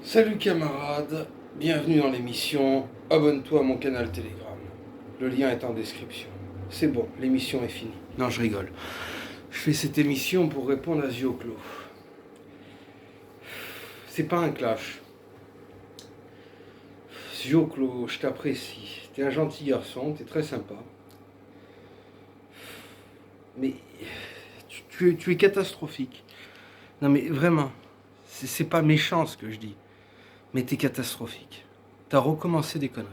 Salut camarades, bienvenue dans l'émission, abonne-toi à mon canal Telegram. Le lien est en description. C'est bon, l'émission est finie. Non, je rigole. Je fais cette émission pour répondre à Zioclo. C'est pas un clash. Zioclo, je t'apprécie. T'es un gentil garçon, t'es très sympa. Mais tu es catastrophique. Non mais vraiment, c'est pas méchant ce que je dis. Mais t'es catastrophique. T'as recommencé des conneries.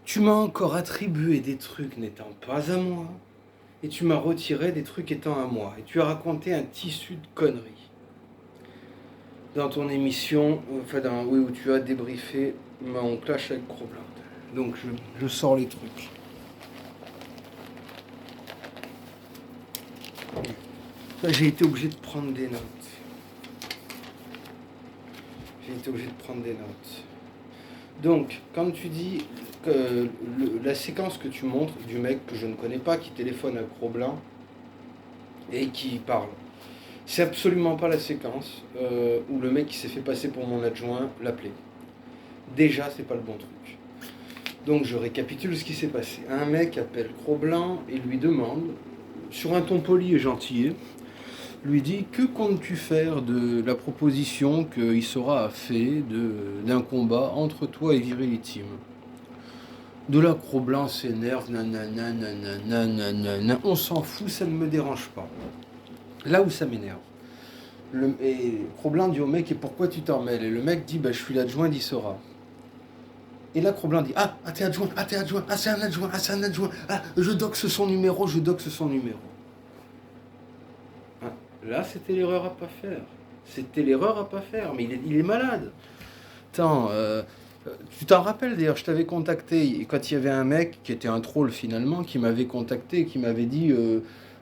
Tu m'as encore attribué des trucs n'étant pas à moi, et tu m'as retiré des trucs étant à moi. Et tu as raconté un tissu de conneries. Dans ton émission, oui, où tu as débriefé mon clash avec Cro-Blanc. Donc je sors les trucs. Là, j'ai été obligé de prendre des notes. Donc, quand tu dis que la séquence que tu montres du mec que je ne connais pas, qui téléphone à Cro-Blanc et qui parle, c'est absolument pas la séquence où le mec qui s'est fait passer pour mon adjoint l'appelait. Déjà, c'est pas le bon truc. Donc, je récapitule ce qui s'est passé. Un mec appelle Cro-Blanc et lui demande, sur un ton poli et gentil, lui dit que comptes-tu faire de la proposition qu'il sera fait d'un combat entre toi et Virility. De là, Cro-Blanc s'énerve, nanana, nanana, nanana, on s'en fout, ça ne me dérange pas. Là où ça m'énerve. Et Cro-Blanc dit au mec, et pourquoi tu t'en mêles? Et le mec dit, je suis l'adjoint d'Issora. Et là, Cro-Blanc dit, t'es adjoint, c'est un adjoint, je doxe son numéro. Là, c'était l'erreur à pas faire. Mais il est malade. Attends, tu t'en rappelles d'ailleurs, je t'avais contacté quand il y avait un mec qui était un troll finalement, qui m'avait contacté, qui m'avait dit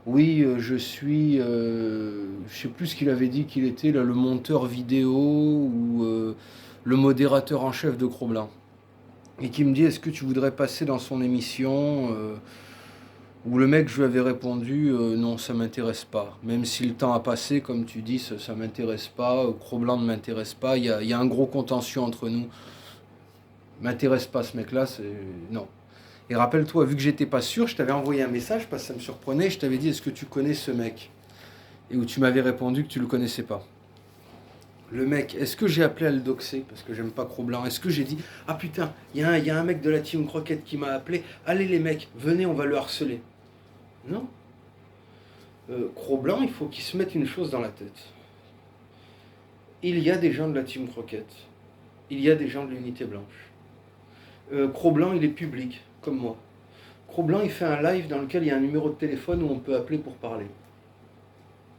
oui, je suis, je sais plus ce qu'il avait dit qu'il était, là, le monteur vidéo ou le modérateur en chef de Cro-Blanc. Et qui me dit, est-ce que tu voudrais passer dans son émission où le mec, je lui avais répondu, non, ça m'intéresse pas. Même si le temps a passé, comme tu dis, ça m'intéresse pas, Cro-Blanc ne m'intéresse pas, il y a un gros contentieux entre nous. M'intéresse pas ce mec-là, non. Et rappelle-toi, vu que j'étais pas sûr, je t'avais envoyé un message parce que ça me surprenait, je t'avais dit, est-ce que tu connais ce mec? Et où tu m'avais répondu que tu le connaissais pas. Le mec, est-ce que j'ai appelé à le doxer parce que j'aime pas Cro-Blanc? Est-ce que j'ai dit, ah putain, il y a un mec de la team Croquette qui m'a appelé, allez les mecs, venez, on va le harceler? Non. Cro-Blanc, il faut qu'il se mette une chose dans la tête. Il y a des gens de la team Croquette, il y a des gens de l'unité blanche. Cro-Blanc, il est public, comme moi. Cro-Blanc, il fait un live dans lequel il y a un numéro de téléphone où on peut appeler pour parler.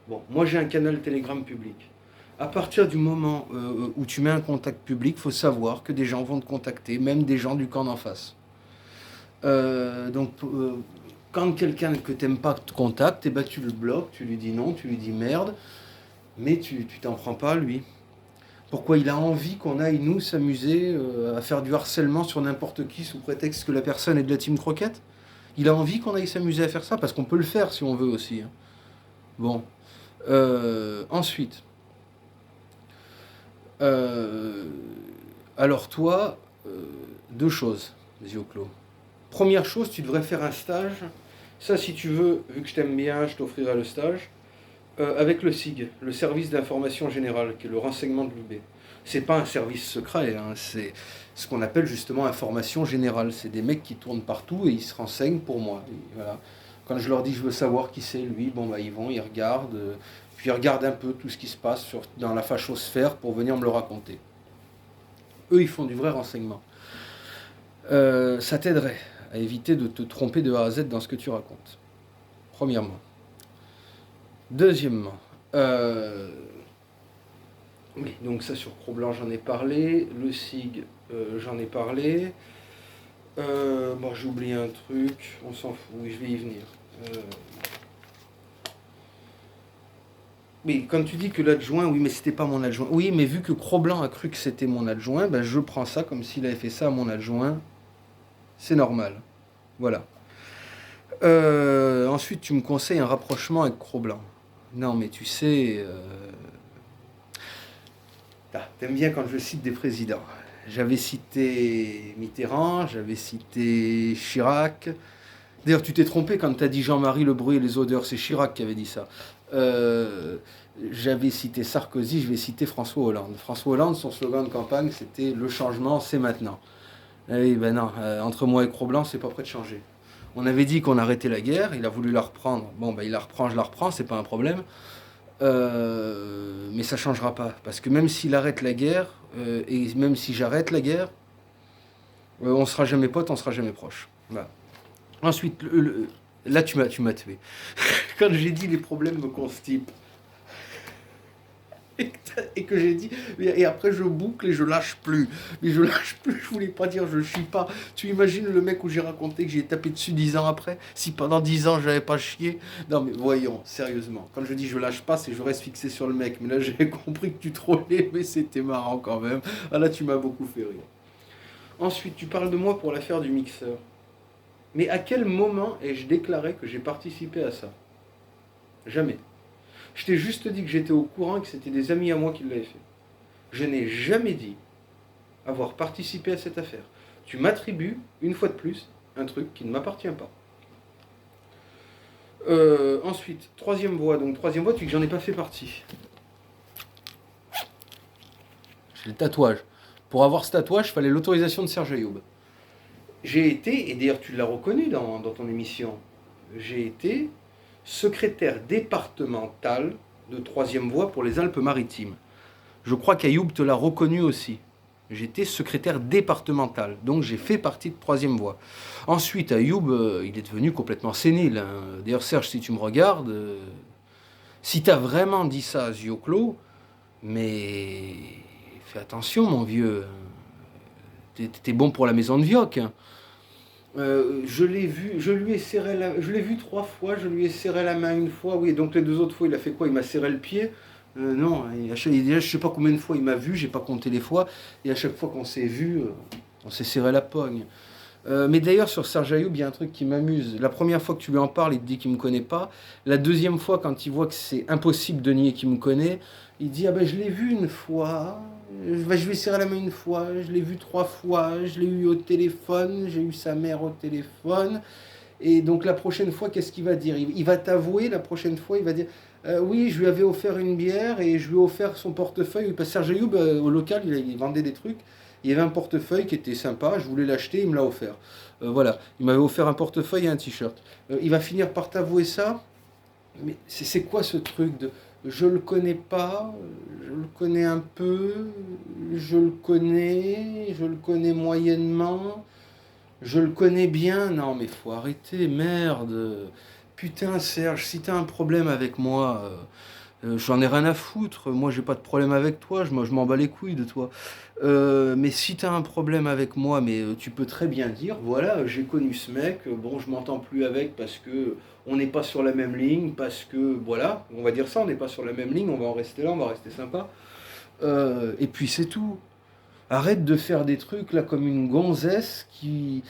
Bon, moi j'ai un canal Telegram public. À partir du moment où tu mets un contact public, il faut savoir que des gens vont te contacter, même des gens du camp d'en face. Quand quelqu'un que t'aimes pas te contacte, tu le bloques, tu lui dis non, tu lui dis merde, mais tu t'en prends pas lui. Pourquoi il a envie qu'on aille nous s'amuser à faire du harcèlement sur n'importe qui sous prétexte que la personne est de la team Croquette? Il a envie qu'on aille s'amuser à faire ça parce qu'on peut le faire si on veut aussi. Bon. Ensuite. Alors toi, deux choses, Zioclo. Première chose, tu devrais faire un stage. Ça, si tu veux, vu que je t'aime bien, je t'offrirai le stage. Avec le SIG, le service d'information générale, qui est le renseignement de l'UB. C'est pas un service secret, c'est ce qu'on appelle justement information générale. C'est des mecs qui tournent partout et ils se renseignent pour moi. Et voilà. Quand je leur dis je veux savoir qui c'est lui, ils vont, ils regardent, puis ils regardent un peu tout ce qui se passe dans la fachosphère pour venir me le raconter. Eux, ils font du vrai renseignement. Ça t'aiderait à éviter de te tromper de A à Z dans ce que tu racontes. Premièrement. Deuxièmement, oui, donc ça sur Cro-Blanc j'en ai parlé, le SIG j'en ai parlé, j'ai oublié un truc, on s'en fout, oui, je vais y venir. Oui, quand tu dis que l'adjoint, oui mais c'était pas mon adjoint, oui mais vu que Cro-Blanc a cru que c'était mon adjoint, je prends ça comme s'il avait fait ça à mon adjoint, c'est normal, voilà. Ensuite tu me conseilles un rapprochement avec Cro-Blanc. Non mais tu sais... T'aimes bien quand je cite des présidents. J'avais cité Mitterrand, j'avais cité Chirac. D'ailleurs, tu t'es trompé quand tu as dit Jean-Marie Le bruit et les odeurs. C'est Chirac qui avait dit ça. Euh, J'avais cité Sarkozy, je vais citer François Hollande. François Hollande, son slogan de campagne, c'était le changement, c'est maintenant. Eh oui, ben non, entre moi et Cro-Blanc, c'est pas prêt de changer. On avait dit qu'on arrêtait la guerre, il a voulu la reprendre. Bon, ben il la reprend, je la reprends, c'est pas un problème. Mais ça changera pas. Parce que même s'il arrête la guerre, et même si j'arrête la guerre, on sera jamais potes, on sera jamais proches. Voilà. Ensuite, là tu m'as tué. Quand j'ai dit les problèmes me constipent, et que j'ai dit, et après je boucle et je lâche plus. Mais je lâche plus, je voulais pas dire je chie pas. Tu imagines le mec où j'ai raconté que j'ai tapé dessus 10 ans après? Si pendant 10 ans j'avais pas chié? Non mais voyons, sérieusement. Quand je dis je lâche pas, c'est je reste fixé sur le mec. Mais là j'ai compris que tu trollais, mais c'était marrant quand même. Ah là tu m'as beaucoup fait rire. Ensuite, tu parles de moi pour l'affaire du mixeur. Mais à quel moment ai-je déclaré que j'ai participé à ça? Jamais. Je t'ai juste dit que j'étais au courant et que c'était des amis à moi qui l'avaient fait. Je n'ai jamais dit avoir participé à cette affaire. Tu m'attribues, une fois de plus, un truc qui ne m'appartient pas. Ensuite, troisième voie. Donc, troisième voie, tu dis que j'en ai pas fait partie. J'ai le tatouage. Pour avoir ce tatouage, il fallait l'autorisation de Serge Ayoub. J'ai été, et d'ailleurs tu l'as reconnu dans ton émission, j'ai été secrétaire départemental de troisième voie pour les Alpes-Maritimes. Je crois qu'Ayoub te l'a reconnu aussi. J'étais secrétaire départemental, donc j'ai fait partie de troisième voie. Ensuite, Ayoub, il est devenu complètement sénile. Hein. D'ailleurs, Serge, si tu me regardes, si tu as vraiment dit ça à yeux clos, mais fais attention, mon vieux. T'es bon pour la maison de Vioque. Hein. Je l'ai vu, je lui ai serré je l'ai vu 3 fois, je lui ai serré la main une fois, oui, donc les 2 autres fois, il a fait quoi? Il m'a serré le pied. Non, déjà, je sais pas combien de fois il m'a vu, j'ai pas compté les fois, et à chaque fois qu'on s'est vu, on s'est serré la pogne. Mais d'ailleurs, sur Serge Ayoub, il y a un truc qui m'amuse. La première fois que tu lui en parles, il te dit qu'il me connaît pas. La deuxième fois, quand il voit que c'est impossible de nier qu'il me connaît, il dit ah ben je l'ai vu une fois. Je lui ai serré la main une fois. Je l'ai vu 3 fois. Je l'ai eu au téléphone. J'ai eu sa mère au téléphone. Et donc la prochaine fois, qu'est-ce qu'il va dire? Il va t'avouer la prochaine fois. Il va dire oui, je lui avais offert une bière et je lui ai offert son portefeuille. Parce que Serge Ayoub, au local, il vendait des trucs. Il y avait un portefeuille qui était sympa, je voulais l'acheter, il me l'a offert. Voilà, il m'avait offert un portefeuille et un t-shirt. Il va finir par t'avouer ça, mais c'est quoi ce truc de je le connais pas, je le connais un peu, je le connais moyennement, je le connais bien. Non mais faut arrêter, merde. Putain Serge, si t'as un problème avec moi, j'en ai rien à foutre. Moi j'ai pas de problème avec toi, je m'en bats les couilles de toi. Mais si tu as un problème avec moi, mais tu peux très bien dire, voilà, j'ai connu ce mec, bon, je m'entends plus avec parce que on n'est pas sur la même ligne, parce que, voilà, on va dire ça, on n'est pas sur la même ligne, on va en rester là, on va rester sympa. Et puis c'est tout. Arrête de faire des trucs là comme une gonzesse qui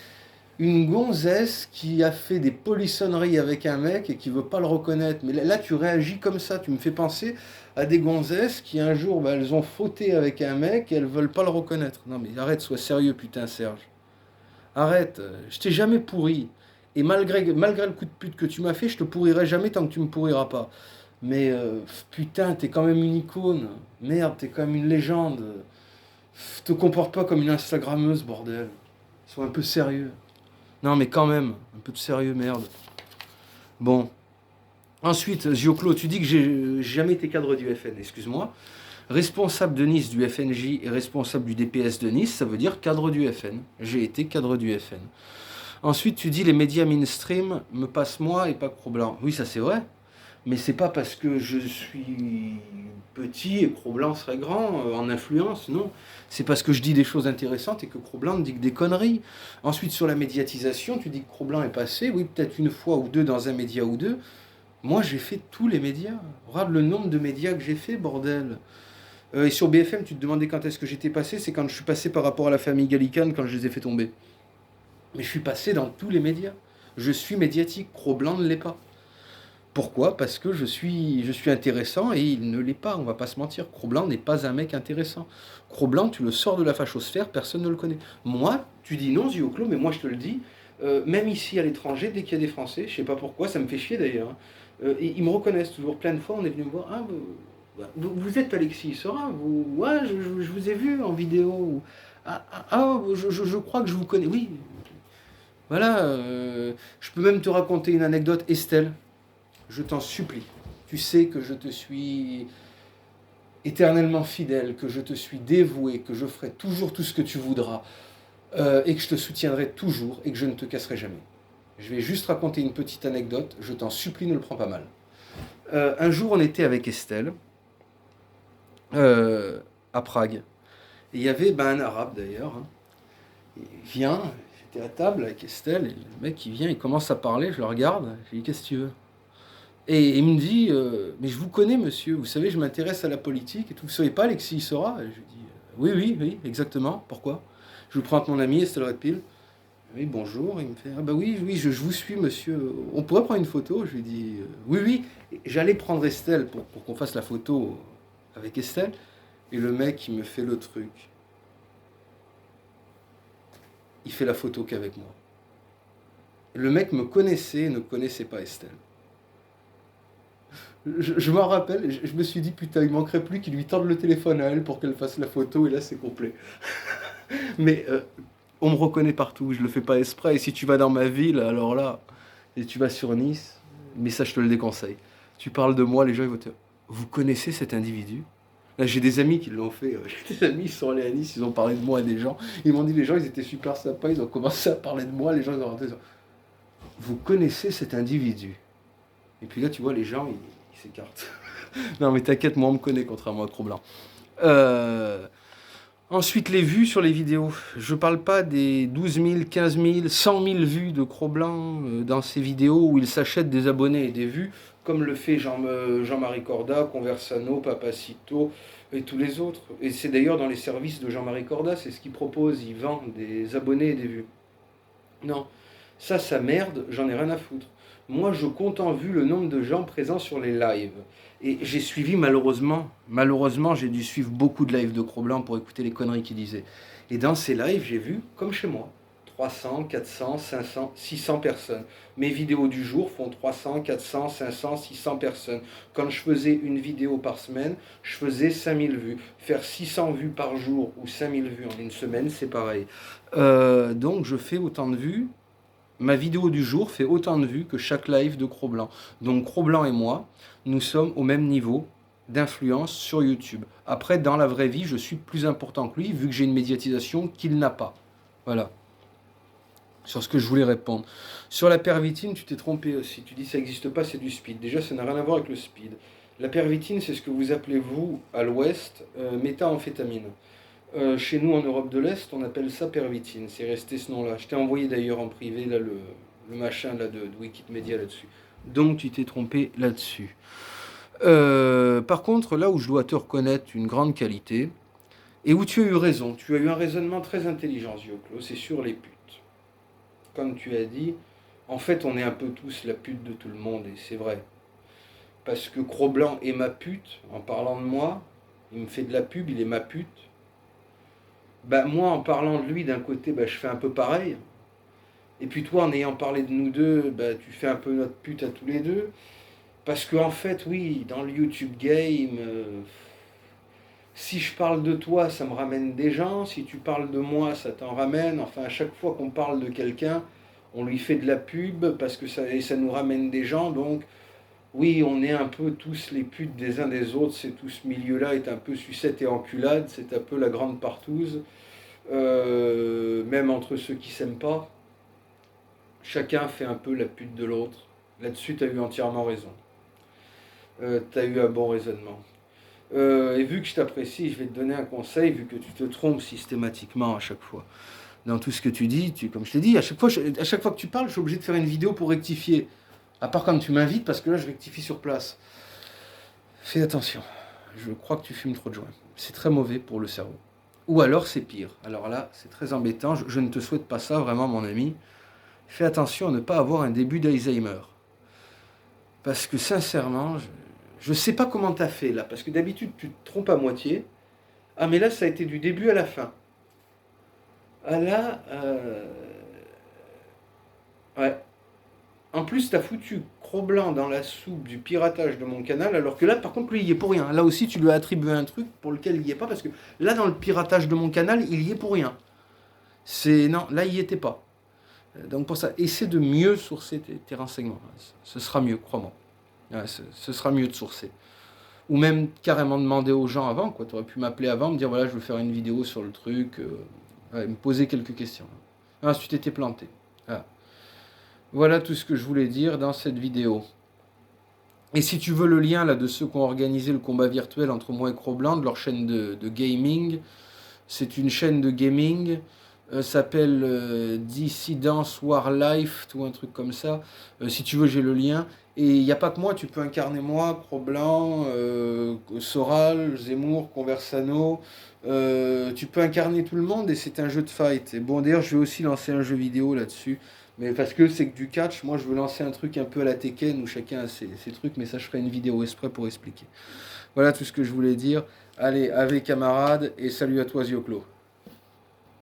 a fait des polissonneries avec un mec et qui veut pas le reconnaître. Mais là, tu réagis comme ça. Tu me fais penser à des gonzesses qui un jour, bah, elles ont fauté avec un mec et elles veulent pas le reconnaître. Non mais arrête, sois sérieux, putain, Serge. Arrête, je t'ai jamais pourri. Et malgré le coup de pute que tu m'as fait, je te pourrirai jamais tant que tu me pourriras pas. Mais putain, t'es quand même une icône. Merde, t'es quand même une légende. Te comporte pas comme une Instagrammeuse, bordel. Sois un peu sérieux. Non, mais quand même, un peu de sérieux, merde. Bon. Ensuite, Zioclo, tu dis que j'ai jamais été cadre du FN, excuse-moi. Responsable de Nice du FNJ et responsable du DPS de Nice, ça veut dire cadre du FN. J'ai été cadre du FN. Ensuite, tu dis les médias mainstream me passent moi et pas Cro-Blanc. Oui, ça c'est vrai. Mais c'est pas parce que je suis petit et Cro-Blanc serait grand en influence, non. C'est parce que je dis des choses intéressantes et que Cro-Blanc me dit que des conneries. Ensuite, sur la médiatisation, tu dis que Cro-Blanc est passé, oui, peut-être une fois ou deux dans un média ou deux. Moi, j'ai fait tous les médias. Regarde le nombre de médias que j'ai fait, bordel. Et sur BFM, tu te demandais quand est-ce que j'étais passé, c'est quand je suis passé par rapport à la famille Gallican, quand je les ai fait tomber. Mais je suis passé dans tous les médias. Je suis médiatique, Cro-Blanc ne l'est pas. Pourquoi? Parce que je suis intéressant et il ne l'est pas, on va pas se mentir. Cro-Blanc n'est pas un mec intéressant. Cro-Blanc, tu le sors de la fachosphère, personne ne le connaît. Moi, tu dis non, yeux clos, mais moi je te le dis, même ici à l'étranger, dès qu'il y a des Français, je sais pas pourquoi, ça me fait chier d'ailleurs, hein, et ils me reconnaissent toujours. Plein de fois, on est venu me voir, ah, vous êtes Alexis Sora, vous, ouais, je vous ai vu en vidéo. Je crois que je vous connais. Oui, voilà, je peux même te raconter une anecdote, Estelle. Je t'en supplie. Tu sais que je te suis éternellement fidèle, que je te suis dévoué, que je ferai toujours tout ce que tu voudras, et que je te soutiendrai toujours, et que je ne te casserai jamais. Je vais juste raconter une petite anecdote, je t'en supplie, ne le prends pas mal. Un jour, on était avec Estelle, à Prague, et il y avait un Arabe d'ailleurs, hein. Il vient, j'étais à table avec Estelle, et le mec il vient, il commence à parler, je le regarde, je lui dis qu'est-ce que tu veux? Et il me dit, mais je vous connais, monsieur, vous savez, je m'intéresse à la politique et tout. Vous ne savez pas, Alexis Sora? Et je lui dis, oui, exactement. Pourquoi? Je vous présente mon ami, Estelle Redpil. Oui, bonjour. Il me fait, ah bah oui, je vous suis, monsieur. On pourrait prendre une photo? Je lui dis, oui. Et j'allais prendre Estelle pour qu'on fasse la photo avec Estelle. Et le mec, il me fait le truc. Il fait la photo qu'avec moi. Le mec me connaissait et ne connaissait pas Estelle. Je m'en rappelle, je me suis dit, putain, il manquerait plus qu'il lui tende le téléphone à elle pour qu'elle fasse la photo, et là c'est complet. Mais on me reconnaît partout, je le fais pas exprès, et si tu vas dans ma ville, alors là, et tu vas sur Nice, mais ça je te le déconseille. Tu parles de moi, les gens ils vont te dire, vous connaissez cet individu? Là j'ai des amis qui l'ont fait, j'ai des amis, ils sont allés à Nice, ils ont parlé de moi à des gens, ils m'ont dit, les gens ils étaient super sympas, ils ont commencé à parler de moi, les gens ils ont rentré, vous connaissez cet individu? Et puis là tu vois les gens, ils s'écartent. Non, mais t'inquiète, moi on me connaît, contrairement à Cro-Blanc. Euh, Ensuite, les vues sur les vidéos. Je parle pas des 12 000, 15 000, 100 000 vues de Cro-Blanc dans ces vidéos où il s'achète des abonnés et des vues, comme le fait Jean-Marie Corda, Conversano, Papacito et tous les autres. Et c'est d'ailleurs dans les services de Jean-Marie Corda, c'est ce qu'il propose, il vend des abonnés et des vues. Non, ça merde, j'en ai rien à foutre. Moi, je compte en vue le nombre de gens présents sur les lives. Et j'ai suivi malheureusement, j'ai dû suivre beaucoup de lives de Cro-Blanc pour écouter les conneries qu'il disait. Et dans ces lives, j'ai vu, comme chez moi, 300, 400, 500, 600 personnes. Mes vidéos du jour font 300, 400, 500, 600 personnes. Quand je faisais une vidéo par semaine, je faisais 5000 vues. Faire 600 vues par jour ou 5000 vues en une semaine, c'est pareil. Donc je fais autant de vues. Ma vidéo du jour fait autant de vues que chaque live de Cro-Blanc. Donc Cro-Blanc et moi, nous sommes au même niveau d'influence sur YouTube. Après, dans la vraie vie, je suis plus important que lui, vu que j'ai une médiatisation qu'il n'a pas. Voilà. Sur ce que je voulais répondre. Sur la pervitine, tu t'es trompé aussi. Tu dis ça n'existe pas, c'est du speed. Déjà, ça n'a rien à voir avec le speed. La pervitine, c'est ce que vous appelez, vous, à l'ouest, méthamphétamine. Chez nous, en Europe de l'Est, on appelle ça pervitine. C'est resté ce nom-là. Je t'ai envoyé d'ailleurs en privé là, le machin là, de Wikimedia là-dessus. Donc, tu t'es trompé là-dessus. Par contre, là où je dois te reconnaître une grande qualité, et où tu as eu raison, tu as eu un raisonnement très intelligent, Zioclo, c'est sur les putes. Comme tu as dit, en fait, on est un peu tous la pute de tout le monde, et c'est vrai. Parce que Cro-Blanc est ma pute, en parlant de moi, il me fait de la pub, il est ma pute. Bah, moi, en parlant de lui, d'un côté, je fais un peu pareil. Et puis toi, en ayant parlé de nous deux, tu fais un peu notre pute à tous les deux. Parce qu'en fait, oui, dans le YouTube game, si je parle de toi, ça me ramène des gens. Si tu parles de moi, ça t'en ramène. Enfin, à chaque fois qu'on parle de quelqu'un, on lui fait de la pub parce que ça nous ramène des gens. Donc, oui, on est un peu tous les putes des uns des autres. C'est tout ce milieu-là est un peu sucette et enculade. C'est un peu la grande partouze. Même entre ceux qui s'aiment pas. Chacun fait un peu la pute de l'autre. Là-dessus, tu as eu entièrement raison. Tu as eu un bon raisonnement. Et vu que je t'apprécie, je vais te donner un conseil, vu que tu te trompes systématiquement à chaque fois. Dans tout ce que tu dis, comme je t'ai dit, à chaque fois que tu parles, je suis obligé de faire une vidéo pour rectifier. À part quand tu m'invites, parce que là, je rectifie sur place. Fais attention. Je crois que tu fumes trop de joints. C'est très mauvais pour le cerveau. Ou alors, c'est pire. Alors là, c'est très embêtant. Je ne te souhaite pas ça, vraiment, mon ami. Fais attention à ne pas avoir un début d'Alzheimer. Parce que sincèrement, je sais pas comment t'as fait là. Parce que d'habitude, tu te trompes à moitié. Ah, mais là, ça a été du début à la fin. Ah là, ouais. En plus, t'as foutu Cro-Blanc dans la soupe du piratage de mon canal, alors que là, par contre, lui, il y est pour rien. Là aussi, tu lui as attribué un truc pour lequel il y est pas, parce que là, dans le piratage de mon canal, il y est pour rien. C'est non, là, il y était pas. Donc pour ça, essaie de mieux sourcer tes renseignements. Ce sera mieux, crois-moi. Ouais, ce sera mieux de sourcer. Ou même carrément demander aux gens avant, quoi. Tu aurais pu m'appeler avant, me dire voilà, je veux faire une vidéo sur le truc, ouais, me poser quelques questions. Ensuite, tu t'étais planté. Voilà. Voilà tout ce que je voulais dire dans cette vidéo. Et si tu veux le lien là de ceux qui ont organisé le combat virtuel entre moi et Cro-Blanc, de leur chaîne de gaming, c'est une chaîne de gaming, s'appelle Dissidence War Life, ou un truc comme ça. Si tu veux, j'ai le lien. Et il n'y a pas que moi, tu peux incarner moi, Cro-Blanc, Soral, Zemmour, Conversano. Tu peux incarner tout le monde et c'est un jeu de fight. Et bon, d'ailleurs, je vais aussi lancer un jeu vidéo là-dessus. Mais parce que c'est que du catch, moi je veux lancer un truc un peu à la Tekken où chacun a ses trucs, mais ça je ferai une vidéo exprès pour expliquer. Voilà tout ce que je voulais dire. Allez, avec camarades et salut à toi Zioclo.